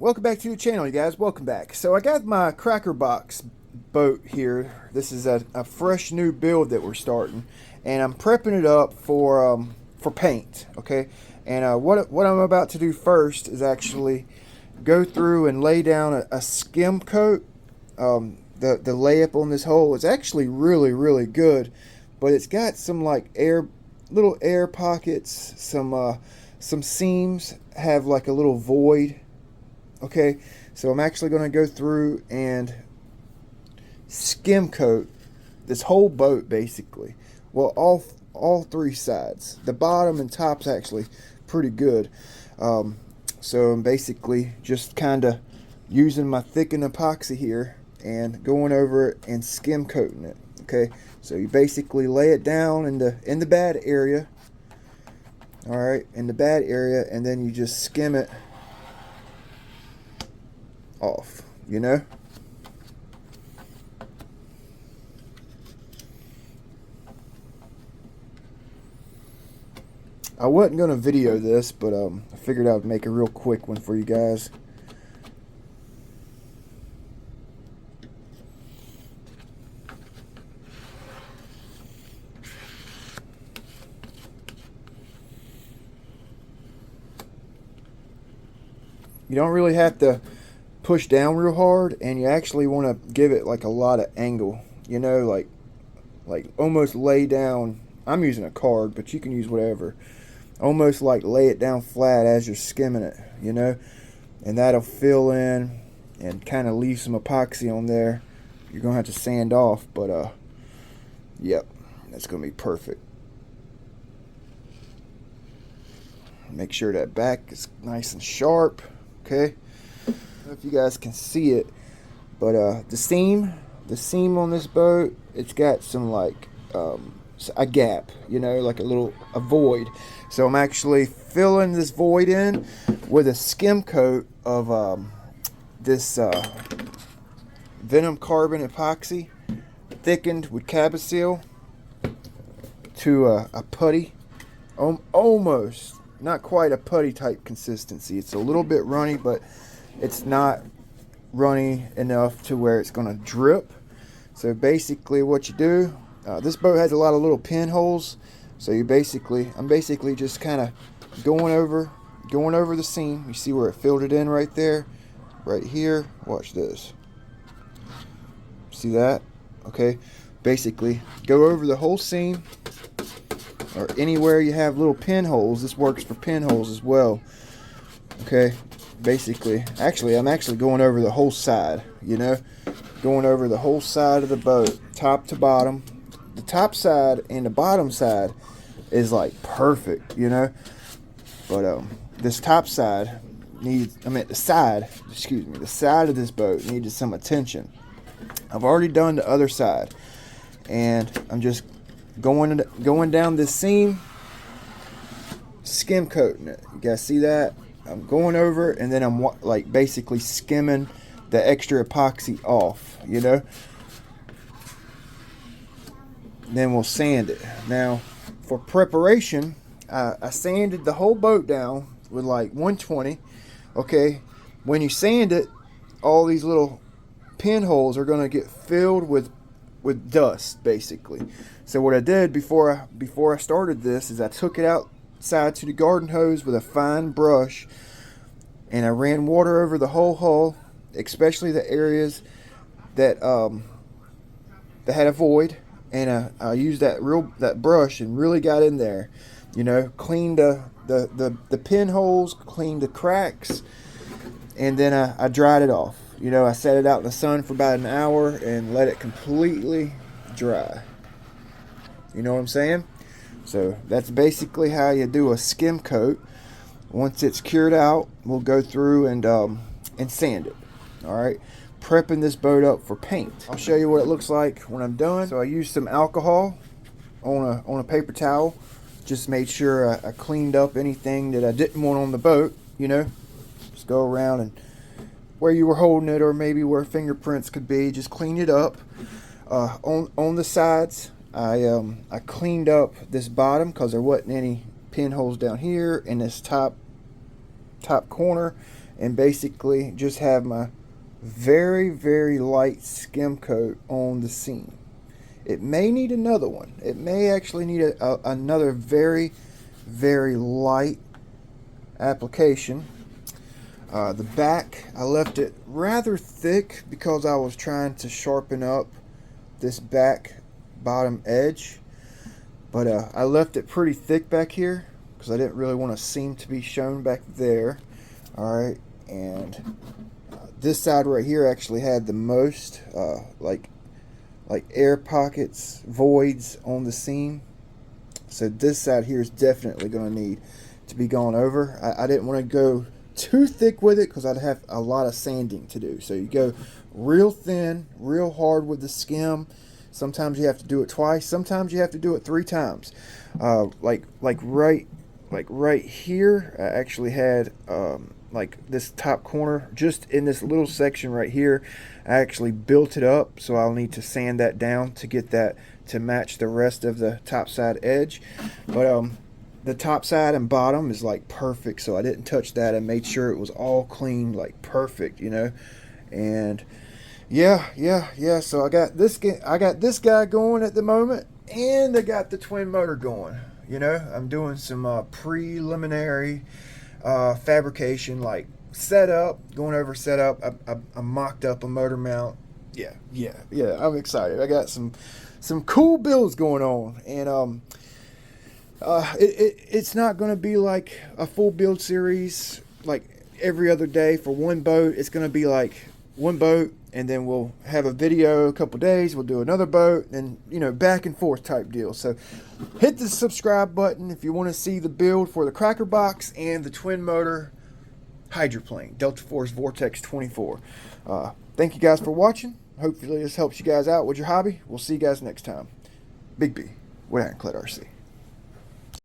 Welcome back to the channel, you guys. Welcome back. So I got my Crackerbox boat here. This is a fresh new build that we're starting, and I'm prepping it up for paint. Okay, and what I'm about to do first is actually go through and lay down a skim coat. The layup on this hole is actually really good, but it's got some like little air pockets. Some seams have like a little void. Okay, so I'm actually going to go through and skim coat this whole boat basically. Well, all three sides. The bottom and top's actually pretty good. So I'm basically just kind of using my thickened epoxy here and going over it and skim coating it. Okay, so you basically lay it down in the bad area. All right, in the bad area, and then you just skim it off, you know. I wasn't going to video this, but I figured I would make a real quick one for you guys. You don't really have to push down real hard, and you actually want to give it like a lot of angle, you know, like almost lay down. I'm using a card, but you can use whatever. Almost like lay it down flat as you're skimming it, you know, and that'll fill in and kind of leave some epoxy on there. You're gonna have to sand off, but yep, that's gonna be perfect. Make sure that back is nice and sharp. Okay, I don't know if you guys can see it, but the seam on this boat, it's got some like a gap, you know, like a void. So I'm actually filling this void in with a skim coat of this Venom Carbon epoxy, thickened with Cabosil to a putty, almost. Not quite a putty type consistency. It's a little bit runny, but it's not runny enough to where it's going to drip. So basically what you do, this boat has a lot of little pinholes. So I'm basically just kind of going over the seam. You see where it filled it in right there, right here. Watch this. See that? Okay. Basically go over the whole seam, or anywhere you have little pinholes. This works for pinholes as well. Okay, basically, I'm actually going over the whole side, you know, going over the whole side of the boat, top to bottom. The top side and the bottom side is like perfect, you know, but this top side the side of this boat needed some attention. I've already done the other side, and I'm just going down this seam, skim coating it. You guys see that? I'm going over, and then I'm like basically skimming the extra epoxy off, you know. Then we'll sand it. Now for preparation, I sanded the whole boat down with like 120. Okay, when you sand it, all these little pinholes are going to get filled with dust basically. So what I did before I started this is I took it outside to the garden hose with a fine brush, and I ran water over the whole hull, especially the areas that had a void, and I used that brush and really got in there, you know, cleaned the pinholes, cleaned the cracks, and then I dried it off. You know, I set it out in the sun for about an hour and let it completely dry. You know what I'm saying? So that's basically how you do a skim coat. Once it's cured out, we'll go through and sand it. All right, prepping this boat up for paint. I'll show you what it looks like when I'm done. So I used some alcohol on a paper towel. Just made sure I cleaned up anything that I didn't want on the boat. You know, just go around and where you were holding it, or maybe where fingerprints could be, just clean it up. On the sides, I cleaned up this bottom because there wasn't any pinholes down here in this top corner, and basically just have my very, very light skim coat on the seam. It may need another one. It may actually need another very, very light application. The back, I left it rather thick because I was trying to sharpen up this back bottom edge. But I left it pretty thick back here because I didn't really want a seam to be shown back there. Alright, and this side right here actually had the most like air pockets, voids on the seam. So this side here is definitely going to need to be gone over. I didn't want to go too thick with it because I'd have a lot of sanding to do. So you go real thin, real hard with the skim. Sometimes you have to do it twice. Sometimes you have to do it 3 times. Like right here, I actually had like this top corner, just in this little section right here, I actually built it up, so I'll need to sand that down to get that to match the rest of the top side edge. But the top side and bottom is like perfect, so I didn't touch that. I made sure it was all clean, like perfect, you know. And yeah, so I got this guy going at the moment, and I got the twin motor going. You know, I'm doing some preliminary fabrication, like setup, going over setup. I mocked up a motor mount. Yeah, I'm excited. I got some cool builds going on, and it's not going to be like a full build series like every other day for one boat. It's going to be like one boat, and then we'll have a video a couple days, we'll do another boat, and you know, back and forth type deal. So hit the subscribe button if you want to see the build for the Crackerbox and the twin motor hydroplane Delta Force Vortex 24. Thank you guys for watching. Hopefully this helps you guys out with your hobby. We'll see you guys next time. Big B, with Ironclad RC.